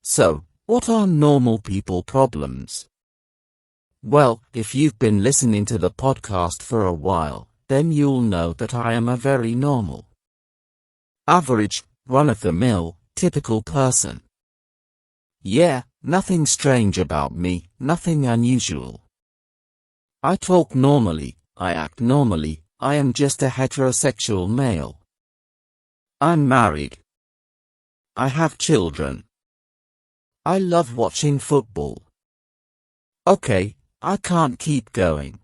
So, what are normal people problems? Well, if you've been listening to the podcast for a while, then you'll know that I am a very normal, average, run-of-the-mill, typical person. Yeah, nothing strange about me, nothing unusual. I talk normally, I act normally, I am just a heterosexual male. I'm married. I have children. I love watching football. Okay, I can't keep going.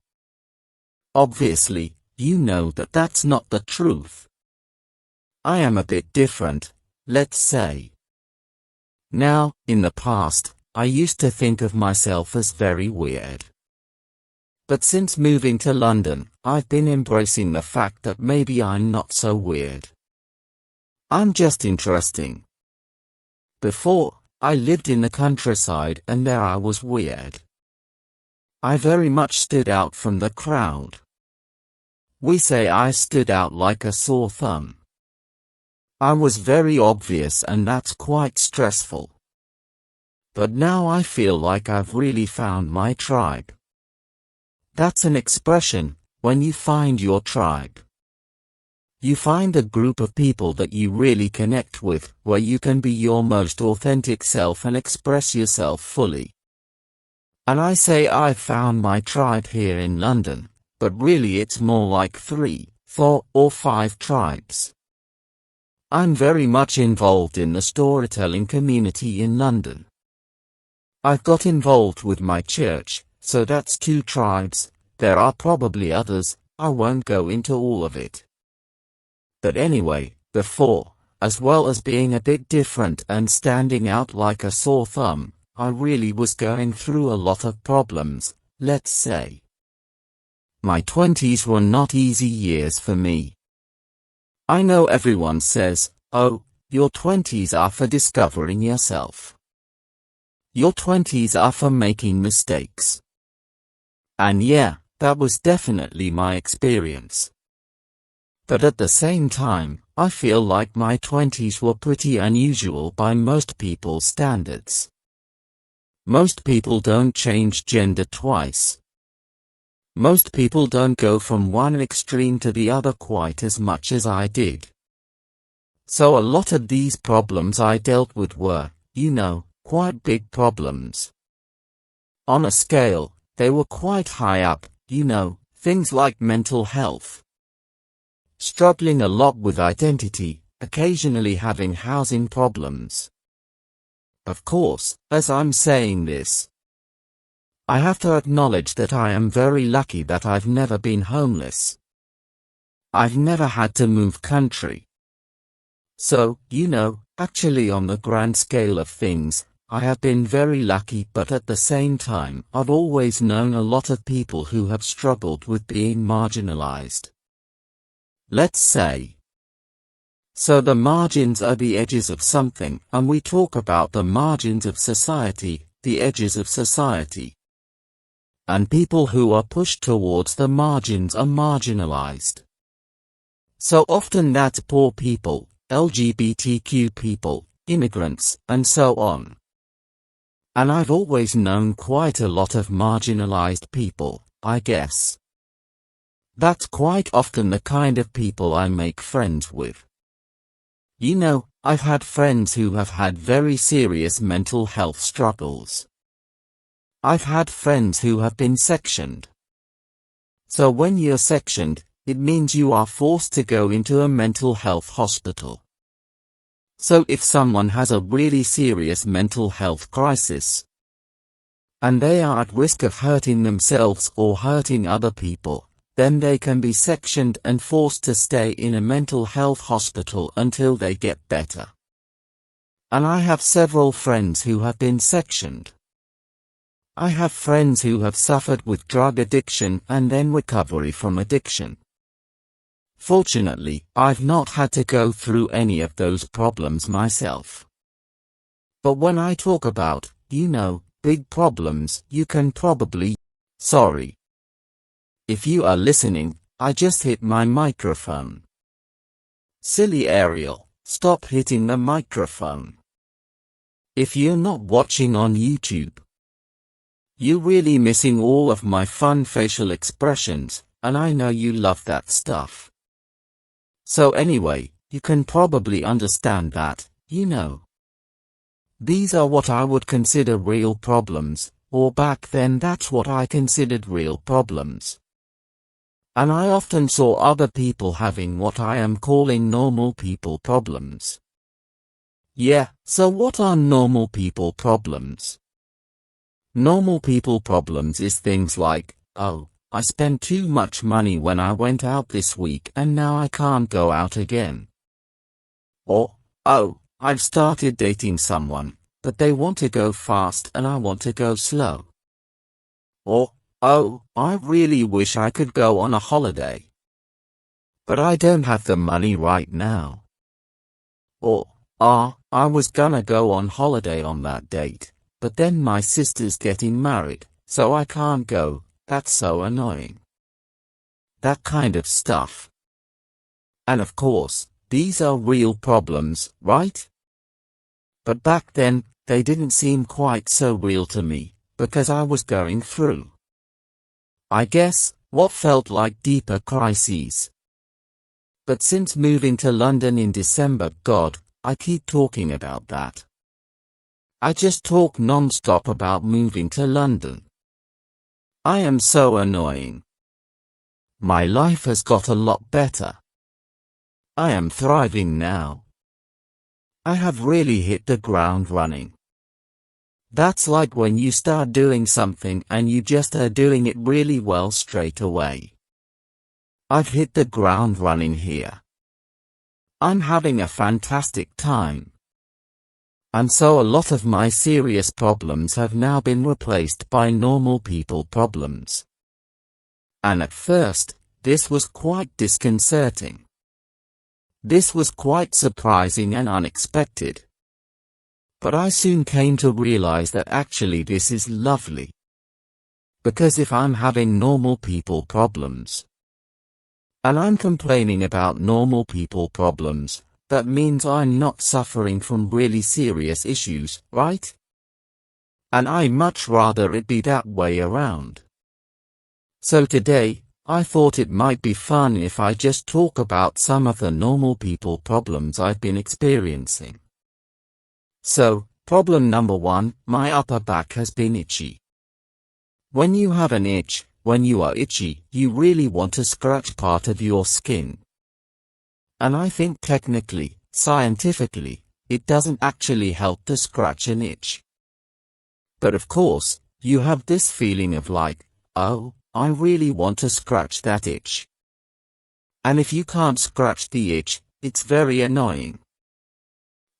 Obviously, you know that that's not the truth. I am a bit different, let's say. Now, in the past, I used to think of myself as very weird. But since moving to London, I've been embracing the fact that maybe I'm not so weird. I'm just interesting. Before, I lived in the countryside and there I was weird. I very much stood out from the crowd. We say I stood out like a sore thumb. I was very obvious and that's quite stressful. But now I feel like I've really found my tribe. That's an expression, when you find your tribe. You find a group of people that you really connect with, where you can be your most authentic self and express yourself fully. And I say I've found my tribe here in London, but really it's more like 3, 4, or 5 tribes. I'm very much involved in the storytelling community in London. I've got involved with my church, so that's 2 tribes. There are probably others, I won't go into all of it. But anyway, before, as well as being a bit different and standing out like a sore thumb, I really was going through a lot of problems, let's say. My 20s were not easy years for me. I know everyone says, oh, your 20s are for discovering yourself. Your 20s are for making mistakes. And yeah, that was definitely my experience. But at the same time, I feel like my 20s were pretty unusual by most people's standards. Most people don't change gender twice. Most people don't go from one extreme to the other quite as much as I did. So a lot of these problems I dealt with were, quite big problems. On a scale, they were quite high up, things like mental health. Struggling a lot with identity, occasionally having housing problems. Of course, as I'm saying this, I have to acknowledge that I am very lucky that I've never been homeless. I've never had to move country. So, actually on the grand scale of things, I have been very lucky, but at the same time, I've always known a lot of people who have struggled with being marginalized. Let's say. So the margins are the edges of something, and we talk about the margins of society, the edges of society. And people who are pushed towards the margins are marginalized. So often that's poor people, LGBTQ people, immigrants, and so on. And I've always known quite a lot of marginalized people, I guess. That's quite often the kind of people I make friends with. I've had friends who have had very serious mental health struggles. I've had friends who have been sectioned. So when you're sectioned, it means you are forced to go into a mental health hospital. So if someone has a really serious mental health crisis, and they are at risk of hurting themselves or hurting other people, then they can be sectioned and forced to stay in a mental health hospital until they get better. And I have several friends who have been sectioned. I have friends who have suffered with drug addiction and then recovery from addiction. Fortunately, I've not had to go through any of those problems myself. But when I talk about, big problems, you can probably... Sorry. If you are listening, I just hit my microphone. Silly Ariel, stop hitting the microphone. If you're not watching on YouTube, you're really missing all of my fun facial expressions, and I know you love that stuff. So anyway, you can probably understand that, you know. These are what I would consider real problems, or back then that's what I considered real problems. And I often saw other people having what I am calling normal people problems. Yeah, so what are normal people problems? Normal people problems is things like, oh, I spent too much money when I went out this week and now I can't go out again. Or, oh, I've started dating someone, but they want to go fast and I want to go slow. Or, oh, I really wish I could go on a holiday, but I don't have the money right now. Or, I was gonna go on holiday on that date, but then my sister's getting married, so I can't go. That's so annoying. That kind of stuff. And of course, these are real problems, right? But back then, they didn't seem quite so real to me, because I was going through, I guess, what felt like deeper crises. But since moving to London in December, God, I keep talking about that. I just talk non-stop about moving to London. I am so annoying. My life has got a lot better. I am thriving now. I have really hit the ground running. That's like when you start doing something and you just are doing it really well straight away. I've hit the ground running here. I'm having a fantastic time. And so a lot of my serious problems have now been replaced by normal people problems. And at first, this was quite disconcerting. This was quite surprising and unexpected. But I soon came to realize that actually this is lovely. Because if I'm having normal people problems, and I'm complaining about normal people problems, that means I'm not suffering from really serious issues, right? And I much rather it be that way around. So today, I thought it might be fun if I just talk about some of the normal people problems I've been experiencing. So, problem number 1, my upper back has been itchy. When you have an itch, when you are itchy, you really want to scratch part of your skin. And I think technically, scientifically, it doesn't actually help to scratch an itch. But of course, you have this feeling of like, oh, I really want to scratch that itch. And if you can't scratch the itch, it's very annoying.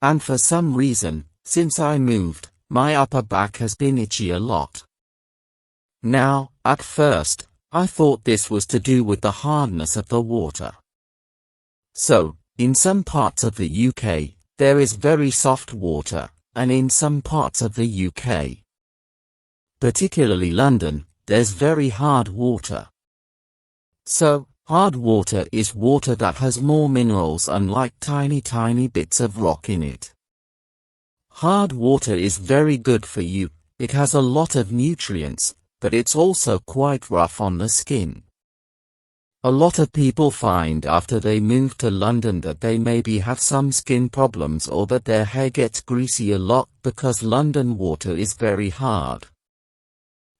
And for some reason, since I moved, my upper back has been itchy a lot. Now, at first, I thought this was to do with the hardness of the water. So, in some parts of the UK, there is very soft water, and in some parts of the UK, particularly London, there's very hard water. So, hard water is water that has more minerals unlike tiny bits of rock in it. Hard water is very good for you, it has a lot of nutrients, but it's also quite rough on the skin. A lot of people find after they move to London that they maybe have some skin problems or that their hair gets greasy a lot because London water is very hard.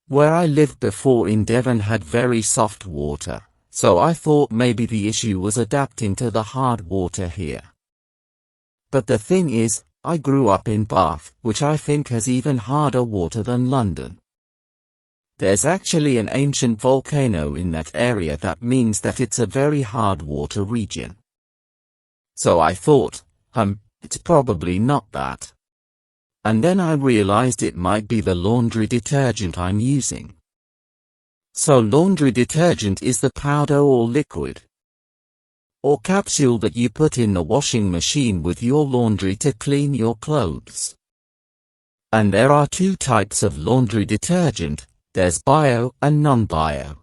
Where I lived before in Devon had very soft water, so I thought maybe the issue was adapting to the hard water here. But the thing is, I grew up in Bath, which I think has even harder water than London. There's actually an ancient volcano in that area that means that it's a very hard water region. So I thought, it's probably not that. And then I realized it might be the laundry detergent I'm using. So laundry detergent is the powder or liquid or capsule that you put in the washing machine with your laundry to clean your clothes. And there are 2 types of laundry detergent. There's bio and non-bio.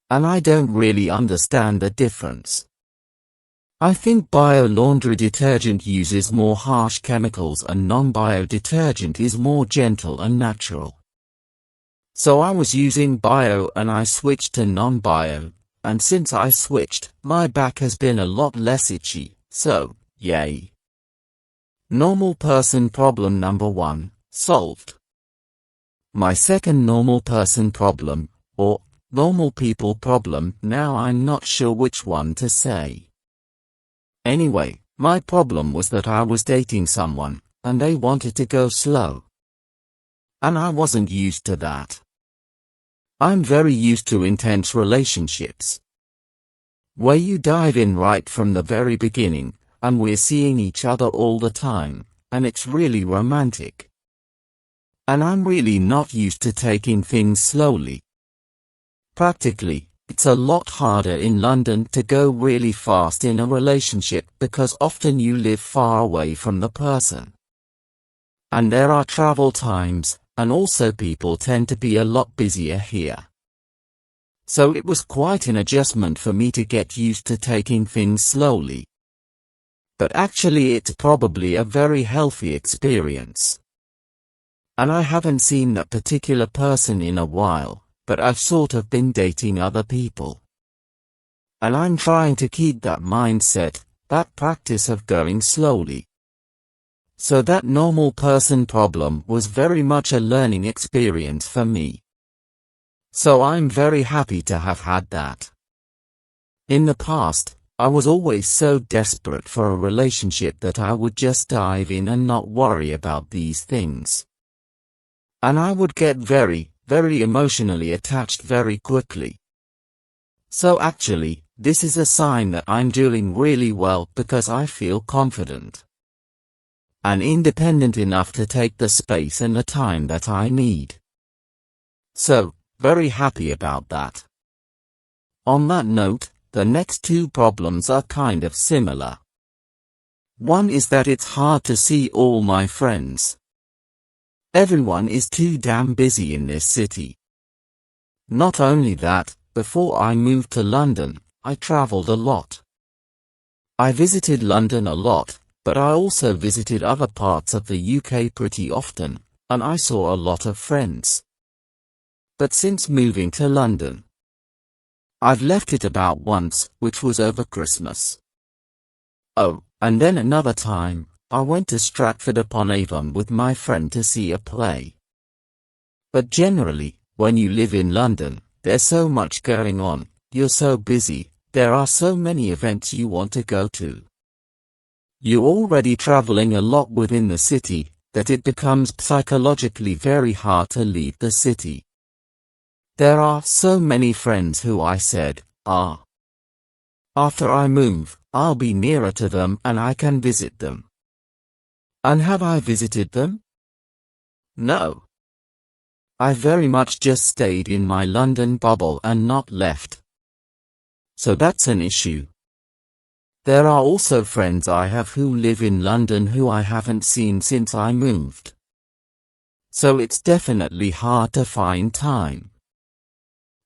And I don't really understand the difference. I think bio-laundry detergent uses more harsh chemicals and non-bio detergent is more gentle and natural. So I was using bio and I switched to non-bio, and since I switched, my back has been a lot less itchy, so, yay. Normal person problem number 1, solved. My second normal person problem, or normal people problem, now I'm not sure which one to say. Anyway, my problem was that I was dating someone, and they wanted to go slow. And I wasn't used to that. I'm very used to intense relationships, where you dive in right from the very beginning, and we're seeing each other all the time, and it's really romantic. And I'm really not used to taking things slowly. Practically, it's a lot harder in London to go really fast in a relationship because often you live far away from the person. And there are travel times, and also people tend to be a lot busier here. So it was quite an adjustment for me to get used to taking things slowly. But actually it's probably a very healthy experience. And I haven't seen that particular person in a while, but I've sort of been dating other people. And I'm trying to keep that mindset, that practice of going slowly. So that normal person problem was very much a learning experience for me. So I'm very happy to have had that. In the past, I was always so desperate for a relationship that I would just dive in and not worry about these things. And I would get very emotionally attached very quickly. So actually, this is a sign that I'm doing really well because I feel confident and independent enough to take the space and the time that I need. So, very happy about that. On that note, the next two problems are kind of similar. One is that it's hard to see all my friends. Everyone is too damn busy in this city. Not only that, before I moved to London, I traveled a lot. I visited London a lot, but I also visited other parts of the UK pretty often, and I saw a lot of friends. But since moving to London, I've left it about once, which was over Christmas. Oh, and then another time, I went to Stratford-upon-Avon with my friend to see a play. But generally, when you live in London, there's so much going on, you're so busy, there are so many events you want to go to. You're already traveling a lot within the city, that it becomes psychologically very hard to leave the city. There are so many friends who I said, after I move, I'll be nearer to them and I can visit them. And have I visited them? No. I very much just stayed in my London bubble and not left. So that's an issue. There are also friends I have who live in London who I haven't seen since I moved. So it's definitely hard to find time.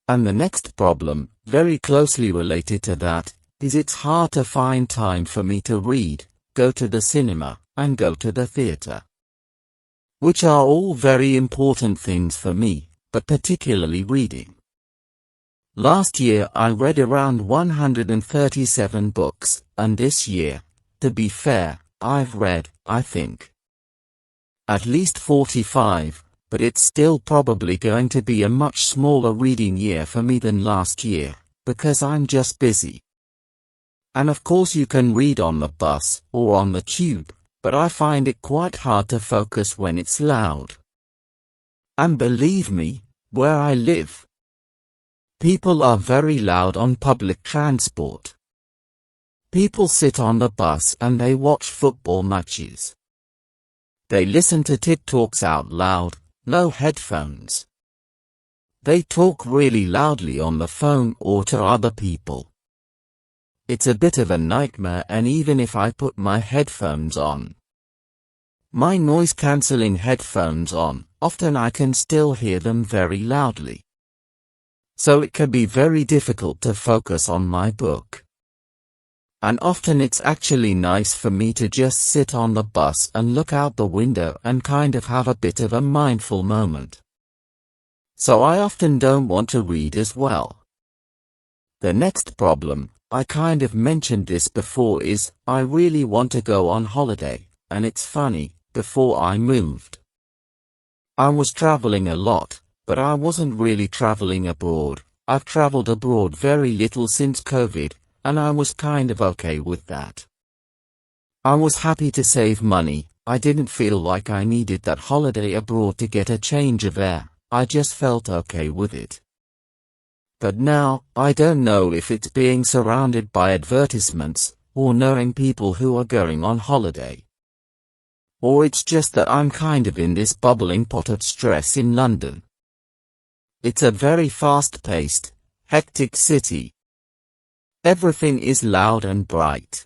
And the next problem, very closely related to that, is it's hard to find time for me to read, go to the cinema, and go to the theatre. Which are all very important things for me, but particularly reading. Last year I read around 137 books, and this year, to be fair, I've read, I think, at least 45, but it's still probably going to be a much smaller reading year for me than last year, because I'm just busy. And of course you can read on the bus, or on the tube, but I find it quite hard to focus when it's loud. And believe me, where I live, people are very loud on public transport. People sit on the bus and they watch football matches. They listen to TikToks out loud, no headphones. They talk really loudly on the phone or to other people. It's a bit of a nightmare, and even if I put my headphones on, my noise-cancelling headphones on, often I can still hear them very loudly. So it can be very difficult to focus on my book. And often it's actually nice for me to just sit on the bus and look out the window and kind of have a bit of a mindful moment. So I often don't want to read as well. The next problem, I kind of mentioned this before, is I really want to go on holiday, and it's funny, before I moved, I was traveling a lot, but I wasn't really traveling abroad. I've traveled abroad very little since COVID, and I was kind of okay with that. I was happy to save money. I didn't feel like I needed that holiday abroad to get a change of air. I just felt okay with it. But now, I don't know if it's being surrounded by advertisements, or knowing people who are going on holiday. Or it's just that I'm kind of in this bubbling pot of stress in London. It's a very fast-paced, hectic city. Everything is loud and bright.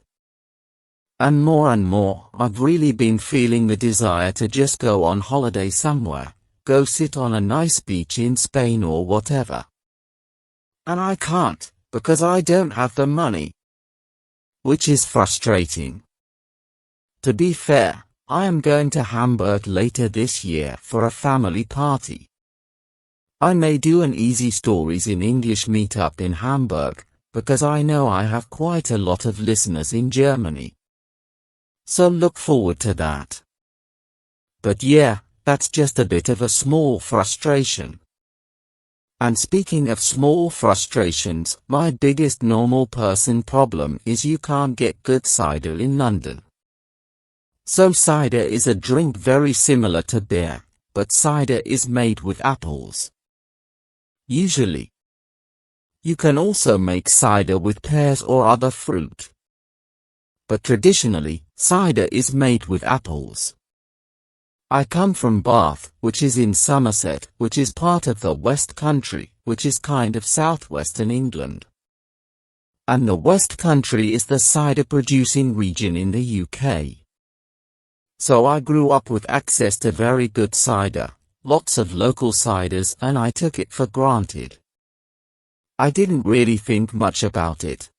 And more, I've really been feeling the desire to just go on holiday somewhere, go sit on a nice beach in Spain or whatever. And I can't, because I don't have the money. Which is frustrating. To be fair, I am going to Hamburg later this year for a family party. I may do an Easy Stories in English meetup in Hamburg, because I know I have quite a lot of listeners in Germany. So look forward to that. But yeah, that's just a bit of a small frustration. And speaking of small frustrations, my biggest normal person problem is you can't get good cider in London. So cider is a drink very similar to beer, but cider is made with apples. Usually. You can also make cider with pears or other fruit. But traditionally, cider is made with apples. I come from Bath, which is in Somerset, which is part of the West Country, which is kind of southwestern England. And the West Country is the cider-producing region in the UK. So I grew up with access to very good cider, lots of local ciders, and I took it for granted. I didn't really think much about it.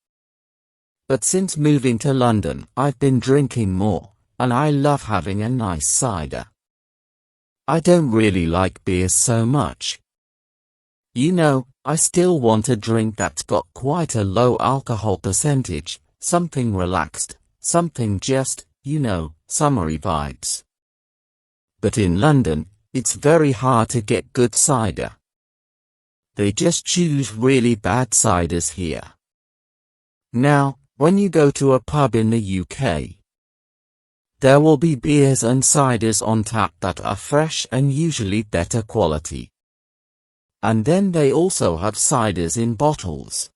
But since moving to London, I've been drinking more, and I love having a nice cider. I don't really like beers so much. You know, I still want a drink that's got quite a low alcohol percentage, something relaxed, something just, you know, summery vibes. But in London, it's very hard to get good cider. They just choose really bad ciders here. Now, when you go to a pub in the UK, there will be beers and ciders on tap that are fresh and usually better quality. And then they also have ciders in bottles.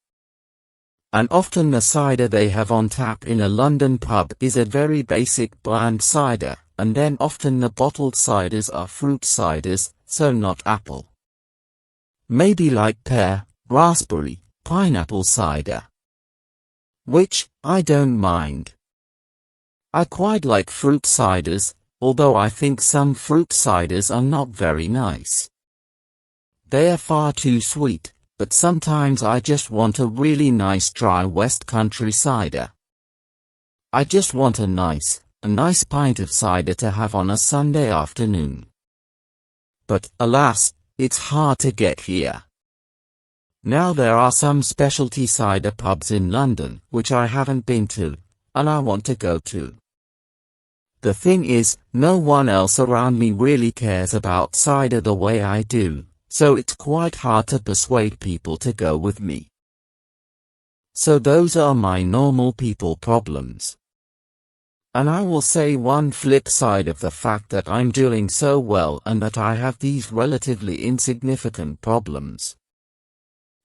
And often the cider they have on tap in a London pub is a very basic bland cider, and then often the bottled ciders are fruit ciders, so not apple. Maybe like pear, raspberry, pineapple cider. Which, I don't mind. I quite like fruit ciders, although I think some fruit ciders are not very nice. They are far too sweet, but sometimes I just want a really nice dry West Country cider. I just want a nice pint of cider to have on a Sunday afternoon. But, alas, it's hard to get here. Now there are some specialty cider pubs in London, which I haven't been to, and I want to go to. The thing is, no one else around me really cares about cider the way I do, so it's quite hard to persuade people to go with me. So those are my normal people problems. And I will say one flip side of the fact that I'm doing so well and that I have these relatively insignificant problems.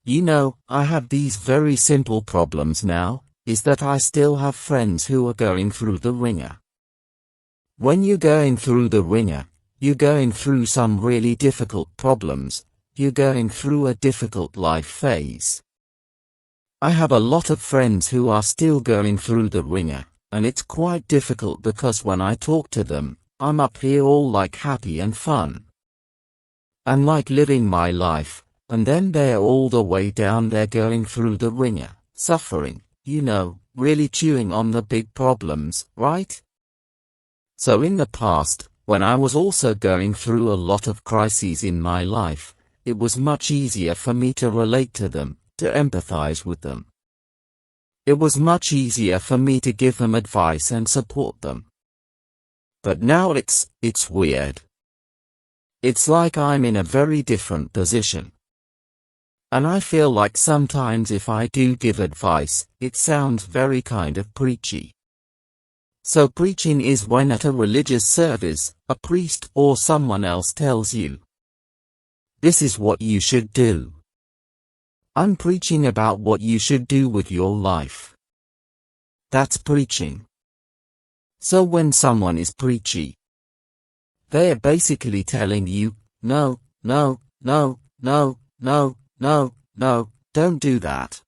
You know, I have these very simple problems now, is that I still have friends who are going through the ringer. When you're going through the ringer, you're going through some really difficult problems, you're going through a difficult life phase. I have a lot of friends who are still going through the ringer, and it's quite difficult because when I talk to them, I'm up here all like happy and fun. And like living my life, and then they're all the way down there going through the ringer, suffering, you know, really chewing on the big problems, right? So in the past, when I was also going through a lot of crises in my life, it was much easier for me to relate to them, to empathize with them. It was much easier for me to give them advice and support them. But now it's weird. It's like I'm in a very different position. And I feel like sometimes if I do give advice, it sounds very kind of preachy. So preaching is when at a religious service, a priest or someone else tells you, this is what you should do. I'm preaching about what you should do with your life. That's preaching. So when someone is preachy, they're basically telling you, no, no, no, no, no, no, no, don't do that.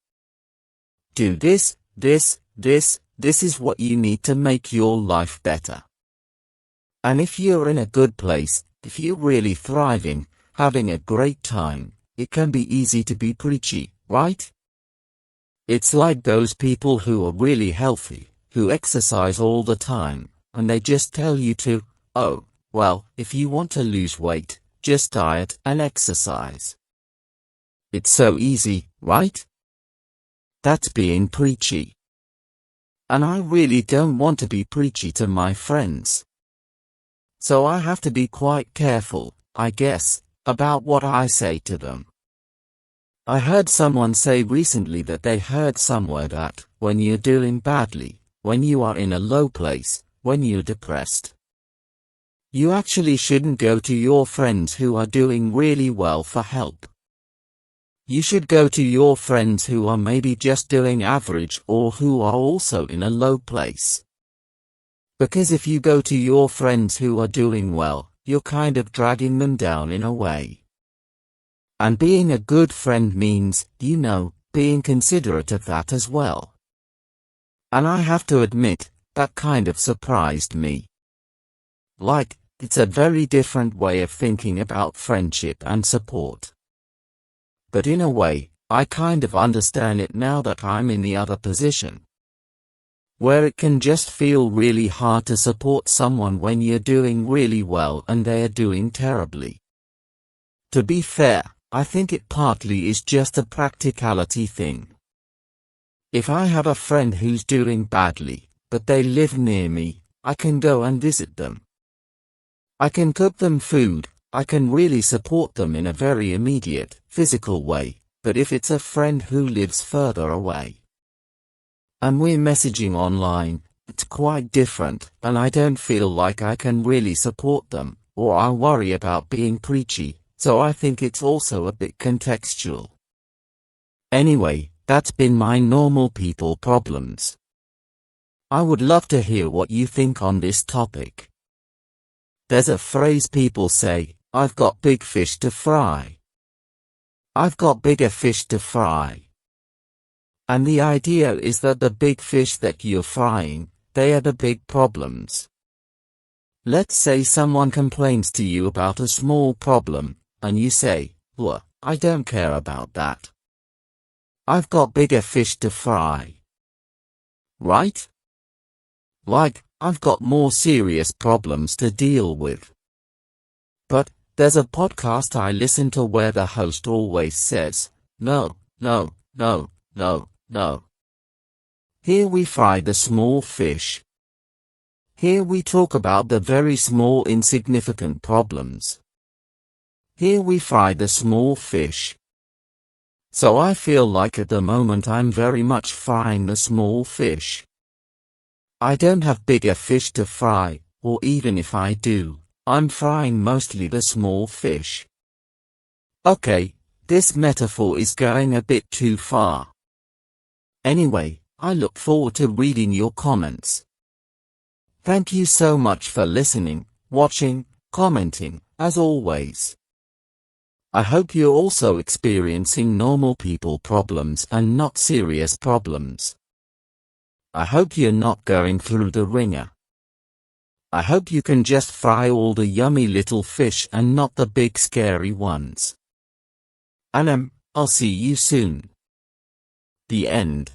Do this, this, this, this is what you need to make your life better. And if you're in a good place, if you're really thriving, having a great time, it can be easy to be preachy, right? It's like those people who are really healthy, who exercise all the time, and they just tell you to, oh, well, if you want to lose weight, just diet and exercise. It's so easy, right? That's being preachy. And I really don't want to be preachy to my friends. So I have to be quite careful, I guess, about what I say to them. I heard someone say recently that they heard somewhere that, when you're doing badly, when you are in a low place, when you're depressed, you actually shouldn't go to your friends who are doing really well for help. You should go to your friends who are maybe just doing average or who are also in a low place. Because if you go to your friends who are doing well, you're kind of dragging them down in a way. And being a good friend means, being considerate of that as well. And I have to admit, that kind of surprised me. Like, it's a very different way of thinking about friendship and support. But in a way, I kind of understand it now that I'm in the other position, where it can just feel really hard to support someone when you're doing really well and they're doing terribly. To be fair, I think it partly is just a practicality thing. If I have a friend who's doing badly, but they live near me, I can go and visit them. I can cook them food, I can really support them in a very immediate, physical way, but if it's a friend who lives further away, and we're messaging online, it's quite different, and I don't feel like I can really support them, or I worry about being preachy, so I think it's also a bit contextual. Anyway, that's been my normal people problems. I would love to hear what you think on this topic. There's a phrase people say, I've got big fish to fry. I've got bigger fish to fry. And the idea is that the big fish that you're frying, they are the big problems. Let's say someone complains to you about a small problem, and you say, well, I don't care about that. I've got bigger fish to fry. Right? Like, I've got more serious problems to deal with. But, there's a podcast I listen to where the host always says, no, no, no, no, no. Here we fry the small fish. Here we talk about the very small insignificant problems. Here we fry the small fish. So I feel like at the moment I'm very much frying the small fish. I don't have bigger fish to fry, or even if I do, I'm frying mostly the small fish. Okay, this metaphor is going a bit too far. Anyway, I look forward to reading your comments. Thank you so much for listening, watching, commenting, as always. I hope you're also experiencing normal people problems and not serious problems. I hope you're not going through the ringer. I hope you can just fry all the yummy little fish and not the big scary ones. And I'll see you soon. The end.